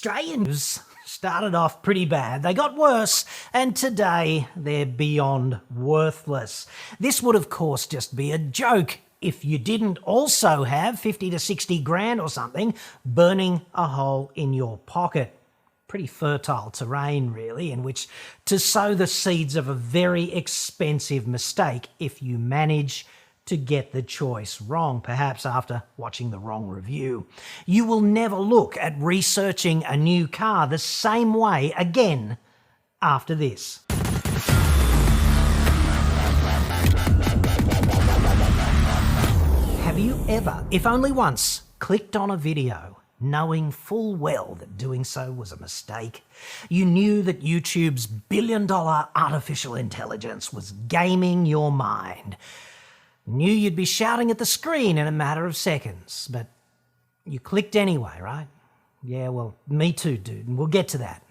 Australians started off pretty bad. They got worse, and today they're beyond worthless. This would, of course, just be a joke if you didn't also have 50 to 60 grand or something burning a hole in your pocket. Pretty fertile terrain, really, in which to sow the seeds of a very expensive mistake if you manage to get the choice wrong, perhaps after watching the wrong review. You will never look at researching a new car the same way again after this. Have you ever, if only once, clicked on a video knowing full well that doing so was a mistake? You knew that YouTube's billion-dollar artificial intelligence was gaming your mind. Knew you'd be shouting at the screen in a matter of seconds, but you clicked anyway, right? Yeah, well, me too, dude, and we'll get to that.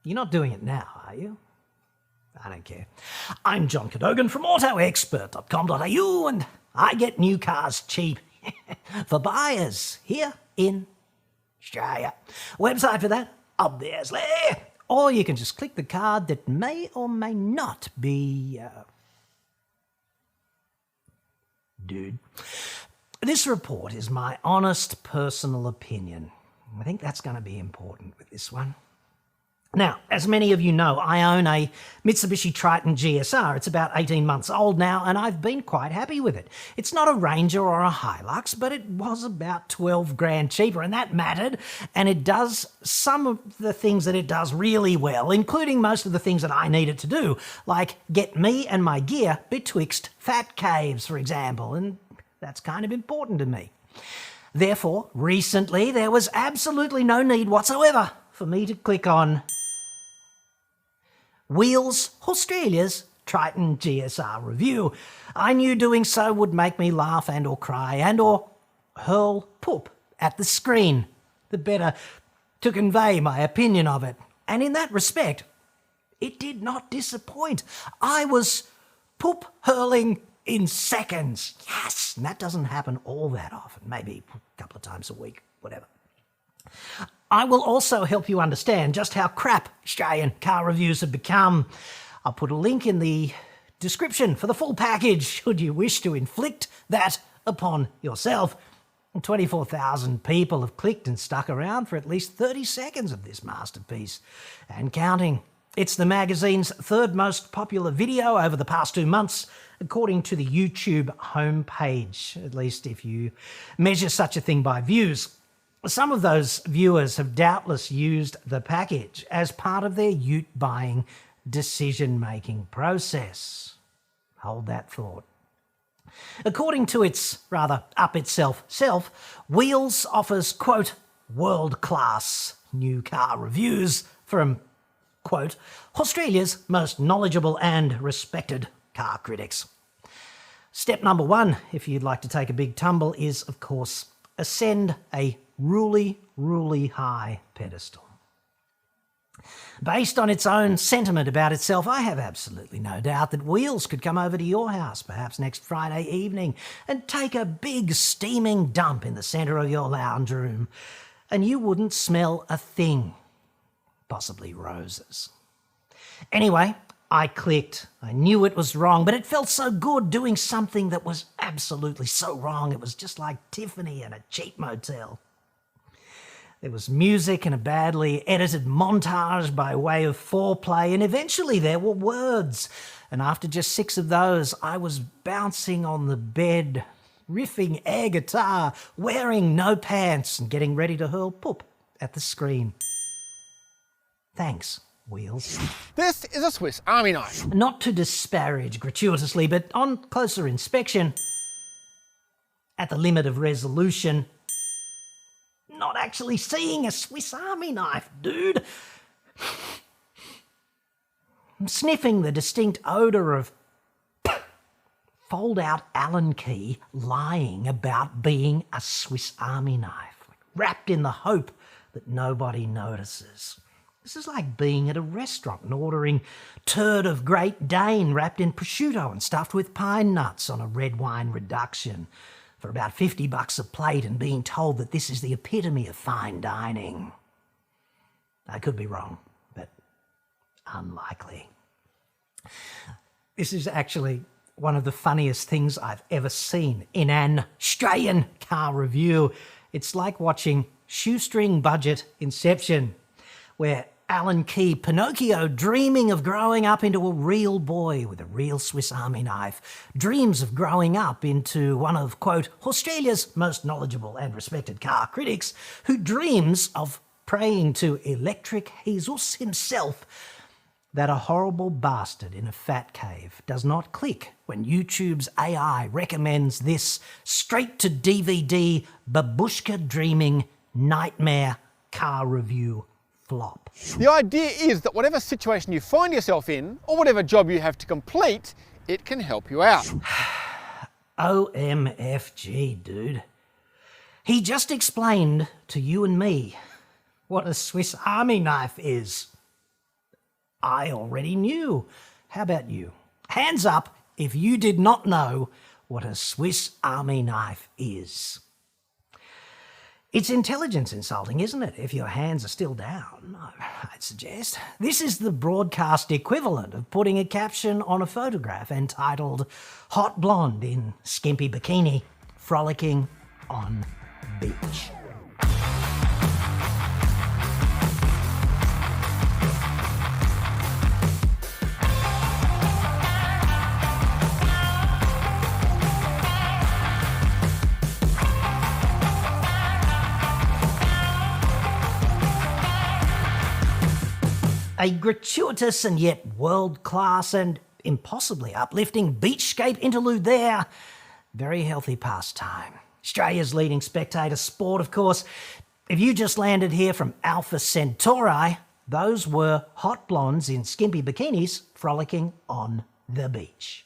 You're not doing it now, are you? I don't care. I'm John Cadogan from AutoExpert.com.au, and I get new cars cheap for buyers here in Australia. Website for that, obviously. Or you can just click the card that may or may not be... Dude. This report is my honest personal opinion. I think that's going to be important with this one. Now, as many of you know, I own a Mitsubishi Triton GSR. It's about 18 months old now, and I've been quite happy with it. It's not a Ranger or a Hilux, but it was about 12 grand cheaper, and that mattered, and it does some of the things that it does really well, including most of the things that I need it to do, like get me and my gear betwixt fat caves, for example, and that's kind of important to me. Therefore, recently, there was absolutely no need whatsoever for me to click on Wheels Australia's Triton GSR review. I knew doing so would make me laugh and or cry and or hurl poop at the screen, the better to convey my opinion of it. And in that respect, it did not disappoint. I was poop hurling in seconds. Yes, and that doesn't happen all that often, maybe a couple of times a week, whatever. I will also help you understand just how crap Australian car reviews have become. I'll put a link in the description for the full package should you wish to inflict that upon yourself. 24,000 people have clicked and stuck around for at least 30 seconds of this masterpiece, and counting. It's the magazine's third most popular video over the past 2 months, according to the YouTube homepage, at least if you measure such a thing by views. Some of those viewers have doubtless used the package as part of their ute buying decision-making process. Hold that thought. According to its rather up-itself self, Wheels offers, quote, world-class new car reviews from, quote, Australia's most knowledgeable and respected car critics. Step number one, if you'd like to take a big tumble, is, of course, ascend a really high pedestal. Based on its own sentiment about itself, I have absolutely no doubt that Wheels could come over to your house, perhaps next Friday evening, and take a big steaming dump in the centre of your lounge room, and you wouldn't smell a thing. Possibly roses. Anyway, I clicked. I knew it was wrong, but it felt so good doing something that was absolutely so wrong. It was just like Tiffany and a cheap motel. There was music and a badly edited montage by way of foreplay, and eventually there were words. And after just 6 of those, I was bouncing on the bed, riffing air guitar, wearing no pants, and getting ready to hurl poop at the screen. Thanks, Wheels. This is a Swiss Army knife. Not to disparage gratuitously, but on closer inspection, at the limit of resolution, not actually seeing a Swiss Army knife, dude. I'm sniffing the distinct odour of fold-out Allen key lying about being a Swiss Army knife, wrapped in the hope that nobody notices. This is like being at a restaurant and ordering turd of Great Dane wrapped in prosciutto and stuffed with pine nuts on a red wine reduction. for about $50 a plate and being told that this is the epitome of fine dining. I could be wrong, but unlikely. This is actually one of the funniest things I've ever seen in an Australian car review. It's like watching shoestring budget Inception, where Alan Key, Pinocchio, dreaming of growing up into a real boy with a real Swiss Army knife, dreams of growing up into one of, quote, Australia's most knowledgeable and respected car critics, who dreams of praying to Electric Jesus himself that a horrible bastard in a fat cave does not click when YouTube's AI recommends this straight-to-DVD babushka dreaming nightmare car review flop. The idea is that whatever situation you find yourself in, or whatever job you have to complete, it can help you out. OMFG, dude. He just explained to you and me what a Swiss Army knife is. I already knew. How about you? Hands up if you did not know what a Swiss Army knife is. It's intelligence insulting, isn't it, if your hands are still down, I'd suggest. This is the broadcast equivalent of putting a caption on a photograph entitled Hot Blonde in Skimpy Bikini Frolicking on Beach. A gratuitous and yet world-class and impossibly uplifting beachscape interlude there. Very healthy pastime. Australia's leading spectator sport, of course. If you just landed here from Alpha Centauri, those were hot blondes in skimpy bikinis frolicking on the beach.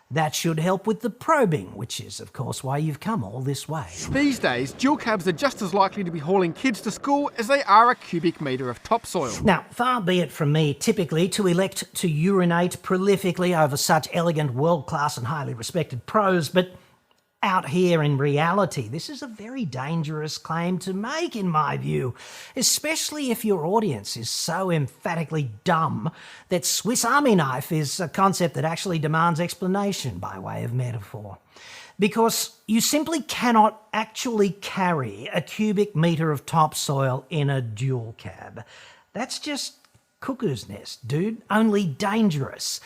That should help with the probing, which is, of course, why you've come all this way. These days, dual cabs are just as likely to be hauling kids to school as they are a cubic metre of topsoil. Now, far be it from me typically to elect to urinate prolifically over such elegant, world-class and highly respected pros, but out here in reality, this is a very dangerous claim to make, in my view, especially if your audience is so emphatically dumb that Swiss Army knife is a concept that actually demands explanation by way of metaphor. Because you simply cannot actually carry a cubic metre of topsoil in a dual cab. That's just cuckoo's nest, dude, only dangerous.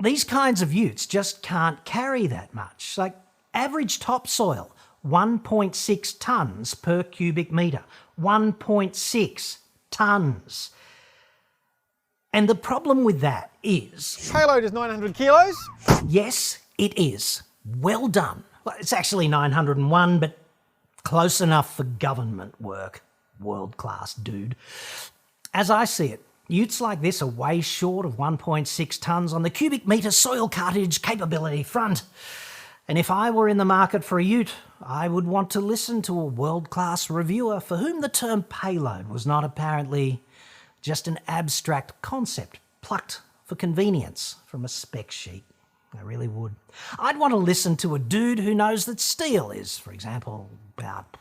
These kinds of utes just can't carry that much. Like, average topsoil, 1.6 tonnes per cubic metre. 1.6 tonnes. And the problem with that is... Payload is 900 kilos? Yes, it is. Well done. Well, it's actually 901, but close enough for government work. World-class, dude. As I see it, utes like this are way short of 1.6 tonnes on the cubic metre soil cartage capability front. And if I were in the market for a ute, I would want to listen to a world-class reviewer for whom the term payload was not apparently just an abstract concept plucked for convenience from a spec sheet. I really would. I'd want to listen to a dude who knows that steel is, for example, about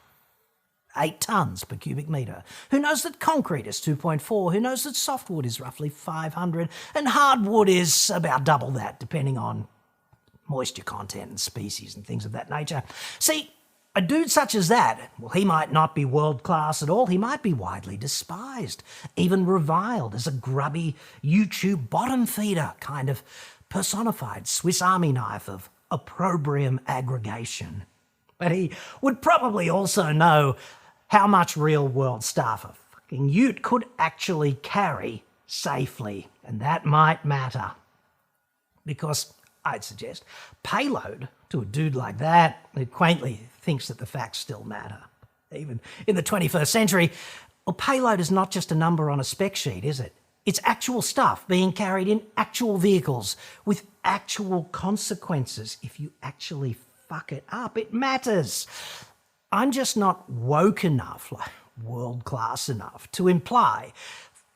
8 tonnes per cubic metre, who knows that concrete is 2.4, who knows that softwood is roughly 500, and hardwood is about double that, depending on moisture content and species and things of that nature. See, a dude such as that, well, he might not be world-class at all. He might be widely despised, even reviled as a grubby YouTube bottom feeder, kind of personified Swiss Army knife of opprobrium aggregation. But he would probably also know how much real-world stuff a fucking ute could actually carry safely, and that might matter. Because I'd suggest payload to a dude like that who quaintly thinks that the facts still matter. Even in the 21st century, well, payload is not just a number on a spec sheet, is it? It's actual stuff being carried in actual vehicles with actual consequences if you actually fuck it up. It matters. I'm just not woke enough, like world-class enough, to imply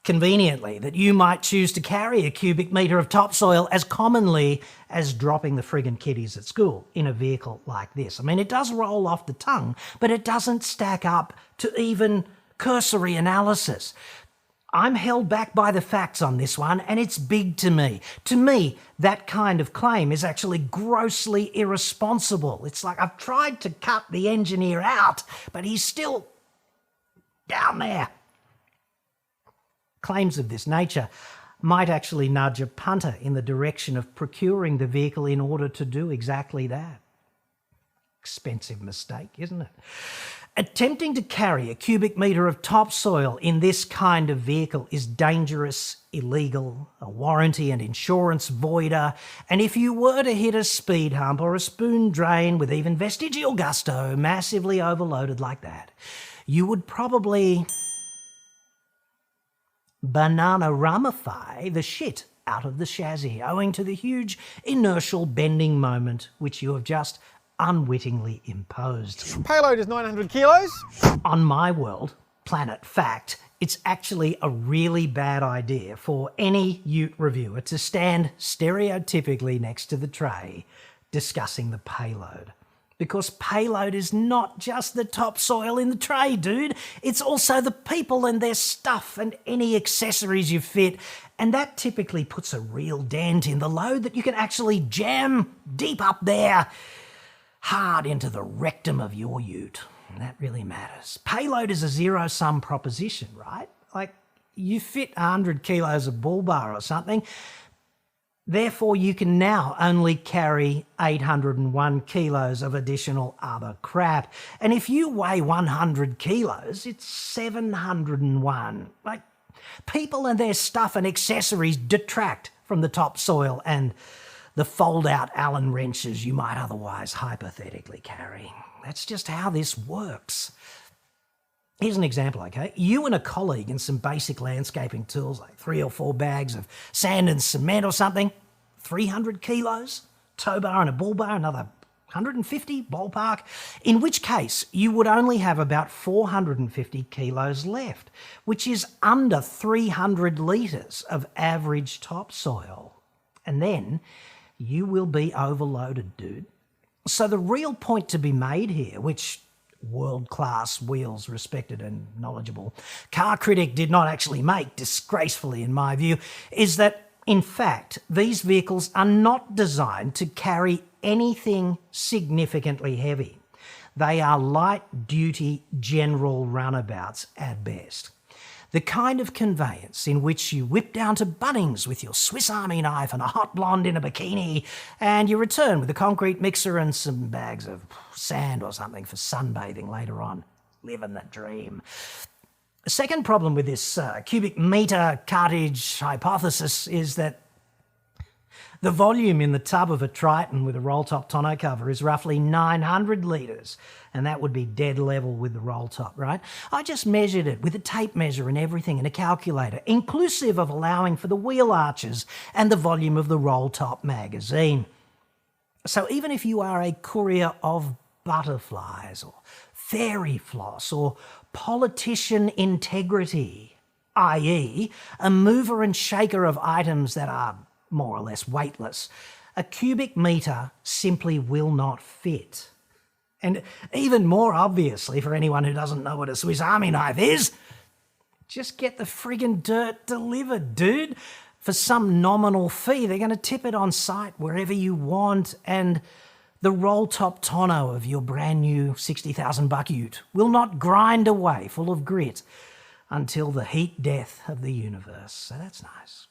conveniently, that you might choose to carry a cubic metre of topsoil as commonly as dropping the friggin' kiddies at school in a vehicle like this. I mean, it does roll off the tongue, but it doesn't stack up to even cursory analysis. I'm held back by the facts on this one, and it's big to me. To me, that kind of claim is actually grossly irresponsible. It's like I've tried to cut the engineer out, but he's still down there. Claims of this nature might actually nudge a punter in the direction of procuring the vehicle in order to do exactly that. Expensive mistake, isn't it? Attempting to carry a cubic metre of topsoil in this kind of vehicle is dangerous, illegal, a warranty and insurance voider, and if you were to hit a speed hump or a spoon drain with even vestigial gusto, massively overloaded like that, you would probably banana ramify the shit out of the chassis owing to the huge inertial bending moment which you have just unwittingly imposed. Payload is 900 kilos. On my world, planet fact, it's actually a really bad idea for any ute reviewer to stand stereotypically next to the tray discussing the payload. Because payload is not just the topsoil in the tray, dude. It's also the people and their stuff and any accessories you fit. And that typically puts a real dent in the load that you can actually jam deep up there, hard into the rectum of your ute. And that really matters. Payload is a zero-sum proposition, right? Like, you fit 100 kilos of bull bar or something, therefore, you can now only carry 801 kilos of additional other crap. And if you weigh 100 kilos, it's 701. Like, people and their stuff and accessories detract from the topsoil and the fold-out Allen wrenches you might otherwise hypothetically carry. That's just how this works. Here's an example, okay? You and a colleague and some basic landscaping tools, like 3 or 4 bags of sand and cement or something, 300 kilos, tow bar and a bull bar, another 150 ballpark, in which case you would only have about 450 kilos left, which is under 300 litres of average topsoil. And then you will be overloaded, dude. So the real point to be made here, which world-class wheels respected and knowledgeable car critic did not actually make, disgracefully in my view, is that in fact these vehicles are not designed to carry anything significantly heavy. They are light-duty general runabouts at best. The kind of conveyance in which you whip down to Bunnings with your Swiss Army knife and a hot blonde in a bikini, and you return with a concrete mixer and some bags of sand or something for sunbathing later on. Living the dream. The second problem with this cubic metre cartage hypothesis is that the volume in the tub of a Triton with a roll-top tonneau cover is roughly 900 litres, and that would be dead level with the roll-top, right? I just measured it with a tape measure and everything and a calculator, inclusive of allowing for the wheel arches and the volume of the roll-top magazine. So even if you are a courier of butterflies or fairy floss or politician integrity, i.e. a mover and shaker of items that are more or less weightless, a cubic metre simply will not fit. And even more obviously for anyone who doesn't know what a Swiss Army knife is, just get the friggin' dirt delivered, dude. For some nominal fee, they're going to tip it on site wherever you want, and the roll-top tonneau of your brand new 60,000 buck ute will not grind away full of grit until the heat death of the universe. So that's nice.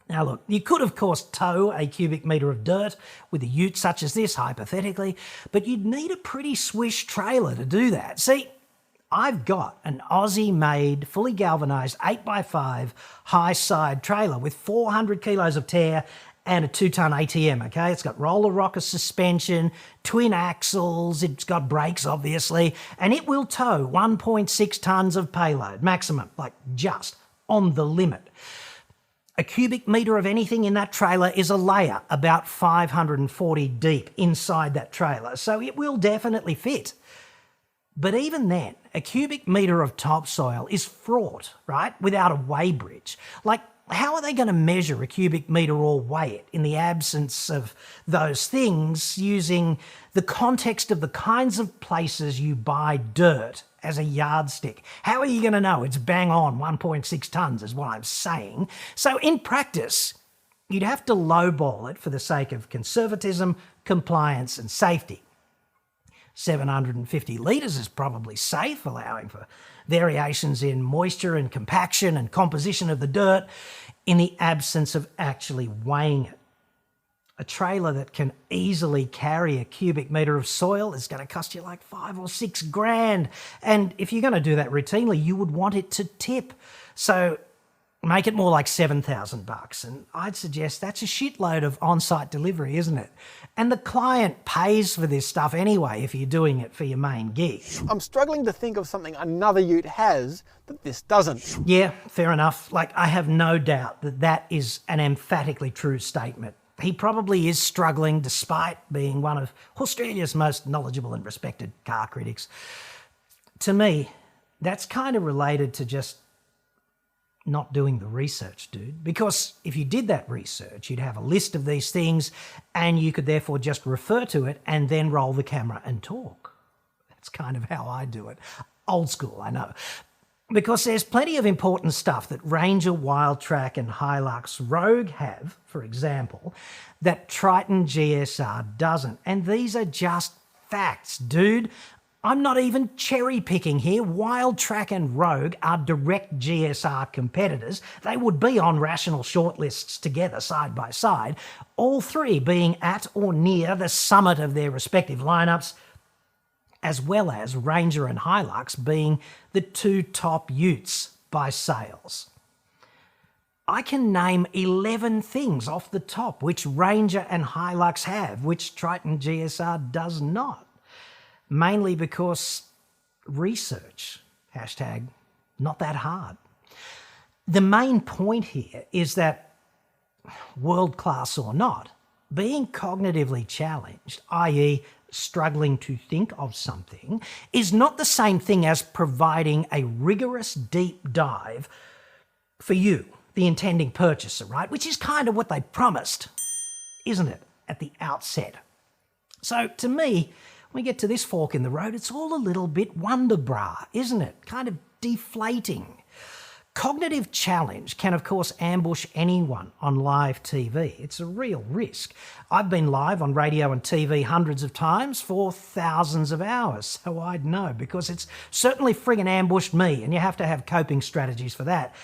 Now look, you could of course tow a cubic metre of dirt with a ute such as this, hypothetically, but you'd need a pretty swish trailer to do that. See, I've got an Aussie-made, fully galvanised 8x5 high-side trailer with 400 kilos of tear and a 2-tonne ATM, okay? It's got roller rocker suspension, twin axles, it's got brakes, obviously, and it will tow 1.6 tonnes of payload, maximum, like just on the limit. A cubic metre of anything in that trailer is a layer about 540 deep inside that trailer, so it will definitely fit. But even then, a cubic metre of topsoil is fraught, right, without a weigh bridge. Like, how are they going to measure a cubic metre or weigh it in the absence of those things using the context of the kinds of places you buy dirt as a yardstick? How are you going to know it's bang on 1.6 tonnes is what I'm saying. So in practice, you'd have to lowball it for the sake of conservatism, compliance and safety. 750 litres is probably safe, allowing for variations in moisture and compaction and composition of the dirt in the absence of actually weighing it. A trailer that can easily carry a cubic metre of soil is going to cost you like $5 or $6 grand. And if you're going to do that routinely, you would want it to tip. So make it more like $7,000. And I'd suggest that's a shitload of on-site delivery, isn't it? And the client pays for this stuff anyway if you're doing it for your main gig. I'm struggling to think of something another ute has that this doesn't. Yeah, fair enough. Like, I have no doubt that that is an emphatically true statement. He probably is struggling despite being one of Australia's most knowledgeable and respected car critics. To me, that's kind of related to just not doing the research, dude. Because if you did that research, you'd have a list of these things and you could therefore just refer to it and then roll the camera and talk. That's kind of how I do it. Old school, I know. Because there's plenty of important stuff that Ranger, Wildtrak and Hilux Rogue have, for example, that Triton GSR doesn't. And these are just facts, dude. I'm not even cherry picking here. Wildtrak and Rogue are direct GSR competitors. They would be on rational shortlists together side by side, all three being at or near the summit of their respective lineups, as well as Ranger and Hilux being the two top utes by sales. I can name 11 things off the top which Ranger and Hilux have, which Triton GSR does not. Mainly because research, hashtag not that hard. The main point here is that, world class or not, being cognitively challenged, i.e. struggling to think of something, is not the same thing as providing a rigorous deep dive for you, the intending purchaser, right? Which is kind of what they promised, isn't it, at the outset. So to me, when we get to this fork in the road, it's all a little bit wonder bra, isn't it? Kind of deflating. Cognitive challenge can, of course, ambush anyone on live TV. It's a real risk. I've been live on radio and TV hundreds of times for thousands of hours, so I'd know, because it's certainly friggin' ambushed me, and you have to have coping strategies for that.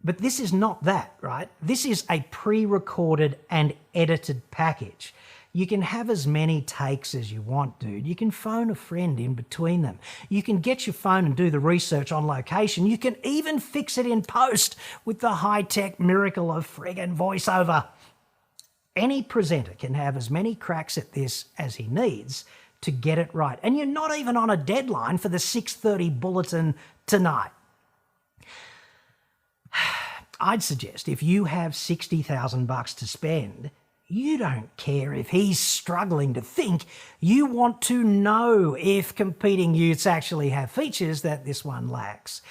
But this is not that, right? This is a pre-recorded and edited package. You can have as many takes as you want, dude. You can phone a friend in between them. You can get your phone and do the research on location. You can even fix it in post with the high-tech miracle of friggin' voiceover. Any presenter can have as many cracks at this as he needs to get it right. And you're not even on a deadline for the 6:30 bulletin tonight. I'd suggest if you have $60,000 to spend, you don't care if he's struggling to think. You want to know if competing utes actually have features that this one lacks.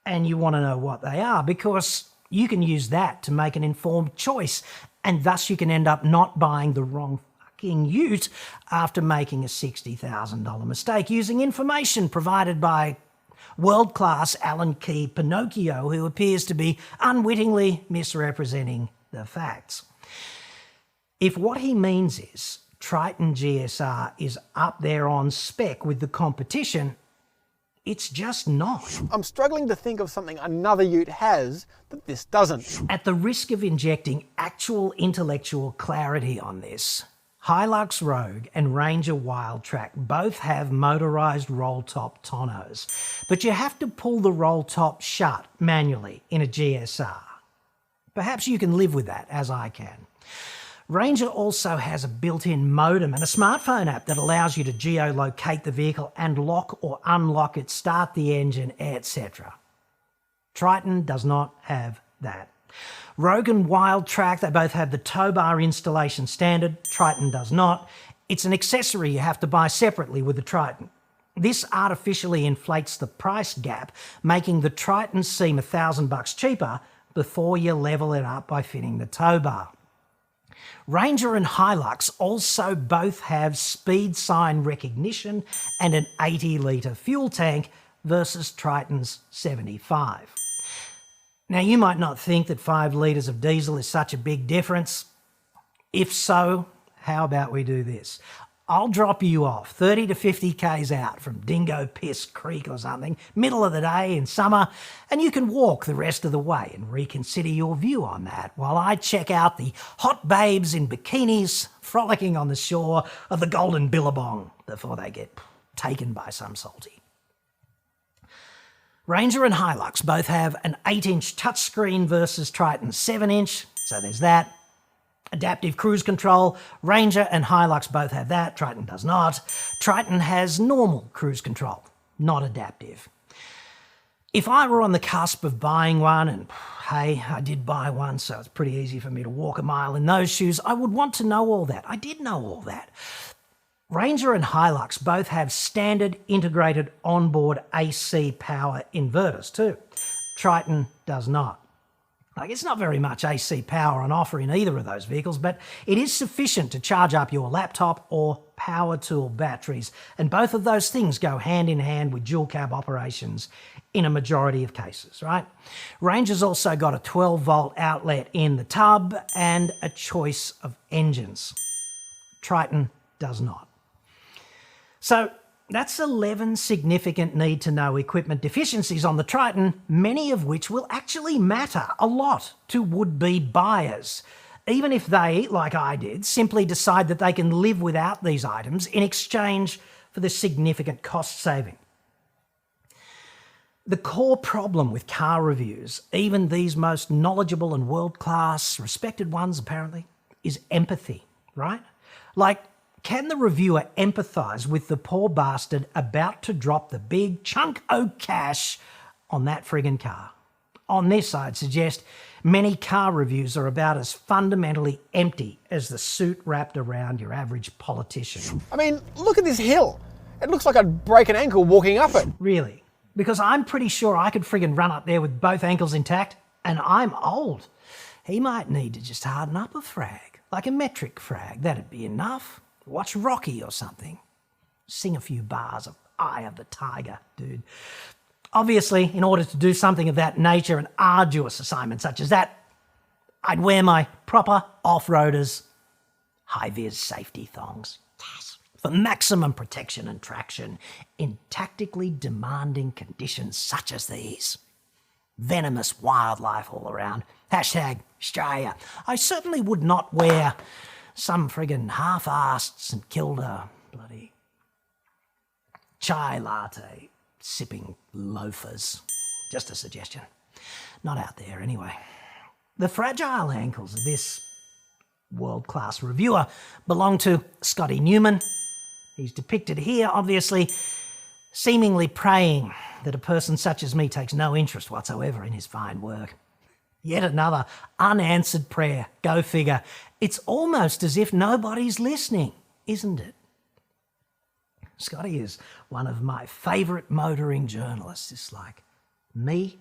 And you want to know what they are, because you can use that to make an informed choice. And thus you can end up not buying the wrong fucking ute after making a $60,000 mistake using information provided by world-class Alan Key Pinocchio, who appears to be unwittingly misrepresenting the facts. If what he means is Triton GSR is up there on spec with the competition, it's just not. I'm struggling to think of something another ute has that this doesn't. At the risk of injecting actual intellectual clarity on this, Hilux Rogue and Ranger Wildtrak both have motorised roll-top tonneaus, but you have to pull the roll-top shut manually in a GSR. Perhaps you can live with that, as I can. Ranger also has a built-in modem and a smartphone app that allows you to geolocate the vehicle and lock or unlock it, start the engine, etc. Triton does not have that. Rogue and Wildtrak, they both have the tow bar installation standard. Triton does not. It's an accessory you have to buy separately with the Triton. This artificially inflates the price gap, making the Triton seem $1,000 cheaper before you level it up by fitting the tow bar. Ranger and Hilux also both have speed sign recognition and an 80-litre fuel tank versus Triton's 75. Now, you might not think that 5 litres of diesel is such a big difference. If so, how about we do this? I'll drop you off 30 to 50 k's out from Dingo Piss Creek or something, middle of the day in summer, and you can walk the rest of the way and reconsider your view on that while I check out the hot babes in bikinis frolicking on the shore of the Golden Billabong before they get taken by some salty. Ranger and Hilux both have an 8-inch touchscreen versus Triton's 7-inch, so there's that. Adaptive cruise control, Ranger and Hilux both have that, Triton does not. Triton has normal cruise control, not adaptive. If I were on the cusp of buying one, and hey, I did buy one, so it's pretty easy for me to walk a mile in those shoes, I would want to know all that. I did know all that. Ranger and Hilux both have standard integrated onboard AC power inverters too. Triton does not. It's not very much AC power on offer in either of those vehicles, but it is sufficient to charge up your laptop or power tool batteries, and both of those things go hand in hand with dual cab operations in a majority of cases, right? Ranger's also got a 12-volt outlet in the tub and a choice of engines. Triton does not. So that's 11 significant need-to-know equipment deficiencies on the Triton, many of which will actually matter a lot to would-be buyers, even if they, like I did, simply decide that they can live without these items in exchange for the significant cost saving. The core problem with car reviews, even these most knowledgeable and world-class, respected ones apparently, is empathy, right? Like, can the reviewer empathise with the poor bastard about to drop the big chunk o' cash on that friggin' car? On this, I'd suggest many car reviews are about as fundamentally empty as the suit wrapped around your average politician. I mean, look at this hill. It looks like I'd break an ankle walking up it. Really? Because I'm pretty sure I could friggin' run up there with both ankles intact, and I'm old. He might need to just harden up a frag, like a metric frag. That'd be enough. Watch Rocky or something. Sing a few bars of Eye of the Tiger, dude. Obviously, in order to do something of that nature, an arduous assignment such as that, I'd wear my proper off-roaders high-vis safety thongs. Yes. For maximum protection and traction in tactically demanding conditions such as these. Venomous wildlife all around. Hashtag Australia. I certainly would not wear some friggin' half-assed St Kilda bloody chai latte sipping loafers. Just a suggestion. Not out there anyway. The fragile ankles of this world-class reviewer belong to Scotty Newman. He's depicted here, obviously, seemingly praying that a person such as me takes no interest whatsoever in his fine work. Yet another unanswered prayer. Go figure. It's almost as if nobody's listening, isn't it? Scotty is one of my favourite motoring journalists. It's like me,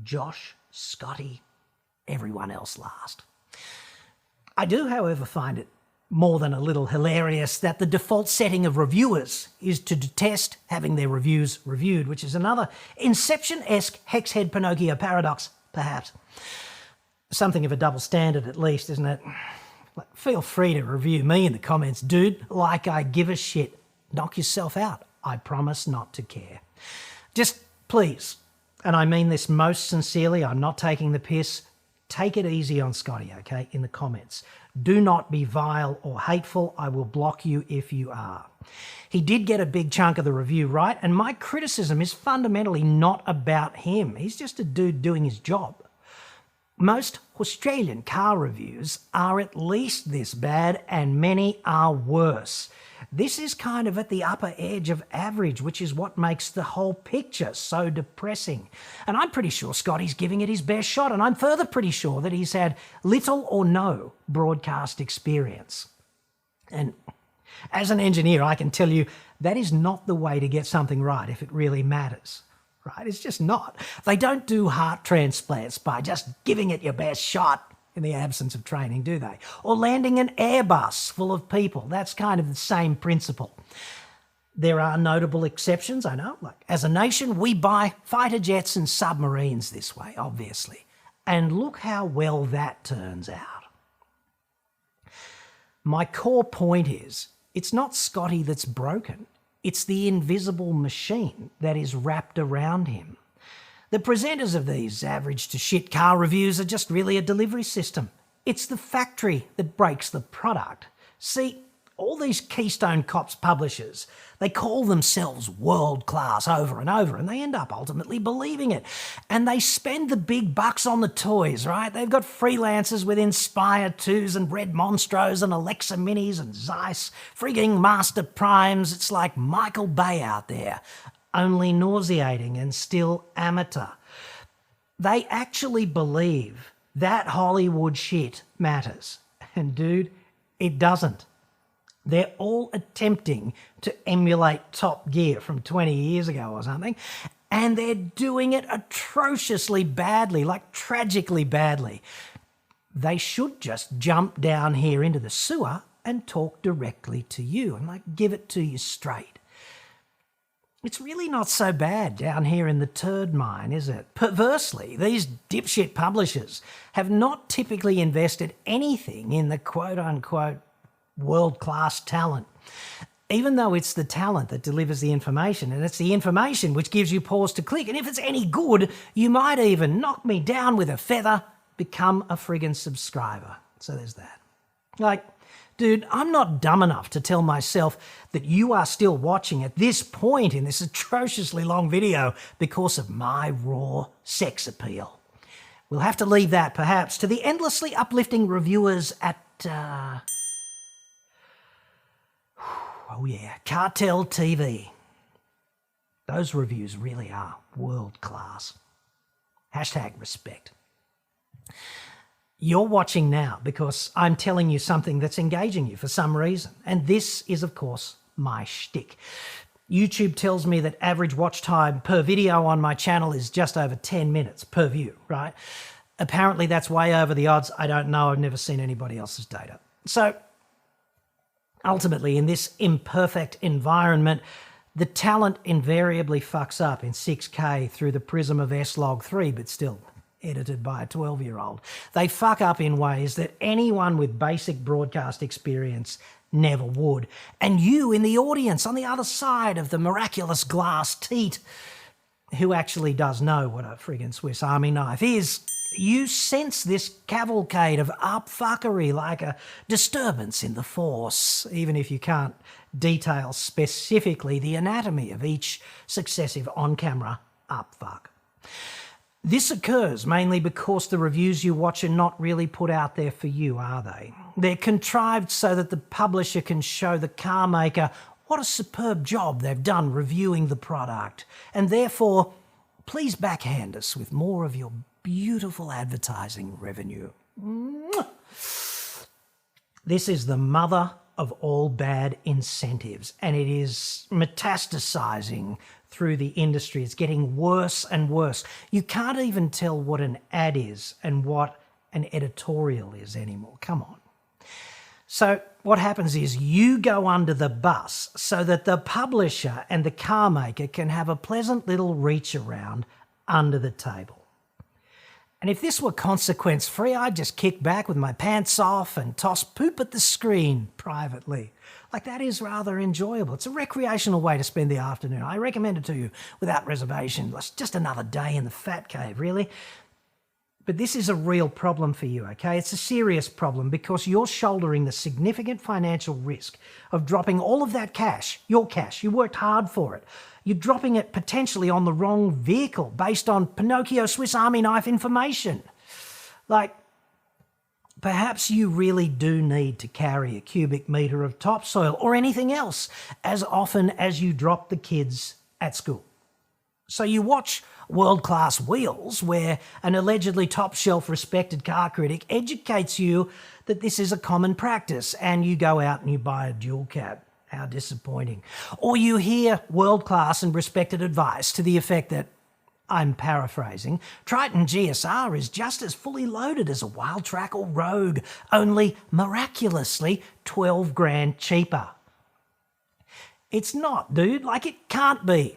Josh, Scotty, everyone else last. I do, however, find it more than a little hilarious that the default setting of reviewers is to detest having their reviews reviewed, which is another Inception-esque Hexhead Pinocchio paradox, perhaps. Something of a double standard at least, isn't it? Feel free to review me in the comments, dude, like I give a shit. Knock yourself out. I promise not to care. Just please, and I mean this most sincerely, I'm not taking the piss, take it easy on Scotty, okay, in the comments. Do not be vile or hateful. I will block you if you are. He did get a big chunk of the review right, and my criticism is fundamentally not about him. He's just a dude doing his job. Most Australian car reviews are at least this bad, and many are worse. This is kind of at the upper edge of average, which is what makes the whole picture so depressing. And I'm pretty sure Scotty's giving it his best shot, and I'm further pretty sure that he's had little or no broadcast experience. And As an engineer, I can tell you that is not the way to get something right if it really matters, right? It's just not. They don't do heart transplants by just giving it your best shot in the absence of training, do they? Or landing an Airbus full of people. That's kind of the same principle. There are notable exceptions, I know. Like, as a nation, we buy fighter jets and submarines this way, obviously. And look how well that turns out. My core point is, it's not Scotty that's broken. It's the invisible machine that is wrapped around him. The presenters of these average to shit car reviews are just really a delivery system. It's the factory that breaks the product. See, all these Keystone Cops publishers, they call themselves world class over and over, and they end up ultimately believing it. And they spend the big bucks on the toys, right? They've got freelancers with Inspire 2s and Red Monstros and Alexa Minis and Zeiss, frigging Master Primes. It's like Michael Bay out there, only nauseating and still amateur. They actually believe that Hollywood shit matters. And dude, it doesn't. They're all attempting to emulate Top Gear from 20 years ago or something, and they're doing it atrociously badly, like tragically badly. They should just jump down here into the sewer and talk directly to you and like give it to you straight. It's really not so bad down here in the turd mine, is it? Perversely, these dipshit publishers have not typically invested anything in the quote-unquote world-class talent, even though it's the talent that delivers the information, and it's the information which gives you pause to click. And if it's any good, you might even knock me down with a feather, become a friggin' subscriber. So there's that. Like, dude, I'm not dumb enough to tell myself that you are still watching at this point in this atrociously long video because of my raw sex appeal. We'll have to leave that, perhaps, to the endlessly uplifting reviewers at, oh yeah, Cartel TV. Those reviews really are world class. #respect. You're watching now because I'm telling you something that's engaging you for some reason. And this is, of course, my shtick. YouTube tells me that average watch time per video on my channel is just over 10 minutes per view, right? Apparently that's way over the odds. I don't know. I've never seen anybody else's data. So ultimately, in this imperfect environment, the talent invariably fucks up in 6K through the prism of S-Log 3, but still edited by a 12-year-old. They fuck up in ways that anyone with basic broadcast experience never would. And you in the audience on the other side of the miraculous glass teat, who actually does know what a friggin' Swiss Army knife is, you sense this cavalcade of upfuckery like a disturbance in the force, even if you can't detail specifically the anatomy of each successive on-camera upfuck. This occurs mainly because the reviews you watch are not really put out there for you, are they? They're contrived so that the publisher can show the car maker what a superb job they've done reviewing the product, and therefore, please backhand us with more of your beautiful advertising revenue. This is the mother of all bad incentives, and it is metastasizing through the industry. It's getting worse and worse. You can't even tell what an ad is and what an editorial is anymore. Come on. So what happens is you go under the bus so that the publisher and the car maker can have a pleasant little reach around under the table. And if this were consequence-free, I'd just kick back with my pants off and toss poop at the screen privately. Like, that is rather enjoyable. It's a recreational way to spend the afternoon. I recommend it to you without reservation. It's just another day in the fat cave, really. But this is a real problem for you, okay? It's a serious problem because you're shouldering the significant financial risk of dropping all of that cash, your cash. You worked hard for it. You're dropping it potentially on the wrong vehicle based on Pinocchio Swiss Army knife information. Like, perhaps you really do need to carry a cubic metre of topsoil or anything else as often as you drop the kids at school. So you watch World-Class Wheels, where an allegedly top-shelf respected car critic educates you that this is a common practice, and you go out and you buy a dual cab. How disappointing. Or you hear world-class and respected advice to the effect that, I'm paraphrasing, Triton GSR is just as fully loaded as a Wild Track or Rogue, only miraculously 12 grand cheaper. It's not, dude. Like, it can't be.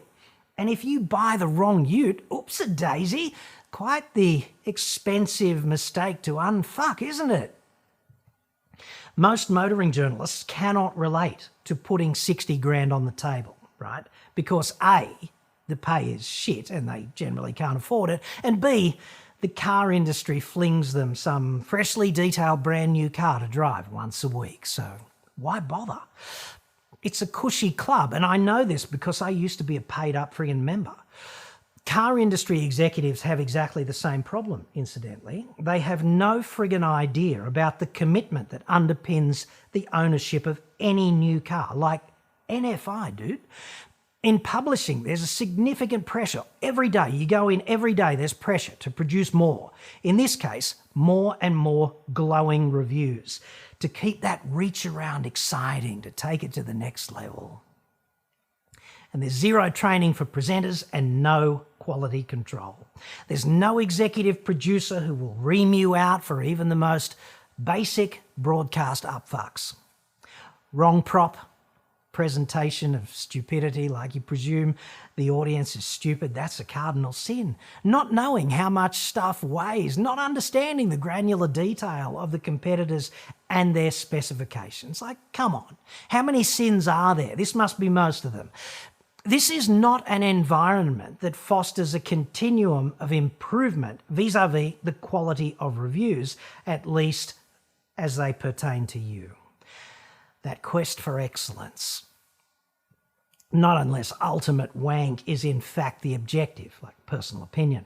And if you buy the wrong ute, oops-a-daisy, quite the expensive mistake to unfuck, isn't it? Most motoring journalists cannot relate to putting 60 grand on the table, right? Because A, the pay is shit and they generally can't afford it, and B, the car industry flings them some freshly detailed brand new car to drive once a week, so why bother? It's a cushy club, and I know this because I used to be a paid-up friggin' member. Car industry executives have exactly the same problem, incidentally. They have no friggin' idea about the commitment that underpins the ownership of any new car, like NFI, dude. In publishing, there's a significant pressure. Every day, you go in every day, there's pressure to produce more. In this case, more and more glowing reviews to keep that reach around exciting, to take it to the next level. And there's zero training for presenters and no quality control. There's no executive producer who will ream you out for even the most basic broadcast upfucks. Wrong prop, presentation of stupidity, like you presume the audience is stupid, that's a cardinal sin. Not knowing how much stuff weighs, not understanding the granular detail of the competitors and their specifications. Like, come on, how many sins are there? This must be most of them. This is not an environment that fosters a continuum of improvement vis-a-vis the quality of reviews, at least as they pertain to you. That quest for excellence, not unless ultimate wank is in fact the objective, like personal opinion.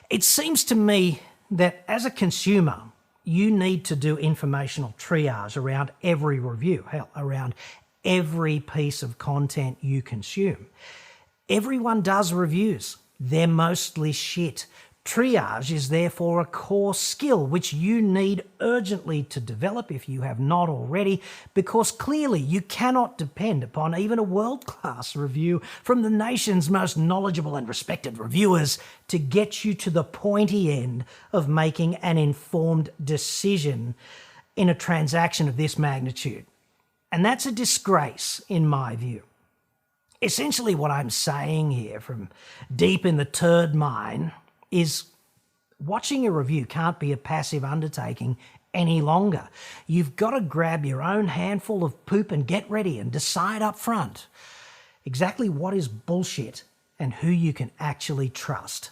It seems to me that as a consumer, you need to do informational triage around every review, hell, around every piece of content you consume. Everyone does reviews. They're mostly shit. Triage is therefore a core skill which you need urgently to develop if you have not already, because clearly you cannot depend upon even a world-class review from the nation's most knowledgeable and respected reviewers to get you to the pointy end of making an informed decision in a transaction of this magnitude. And that's a disgrace, in my view. Essentially what I'm saying here from deep in the turd mine is watching a review can't be a passive undertaking any longer. You've got to grab your own handful of poop and get ready and decide up front exactly what is bullshit and who you can actually trust.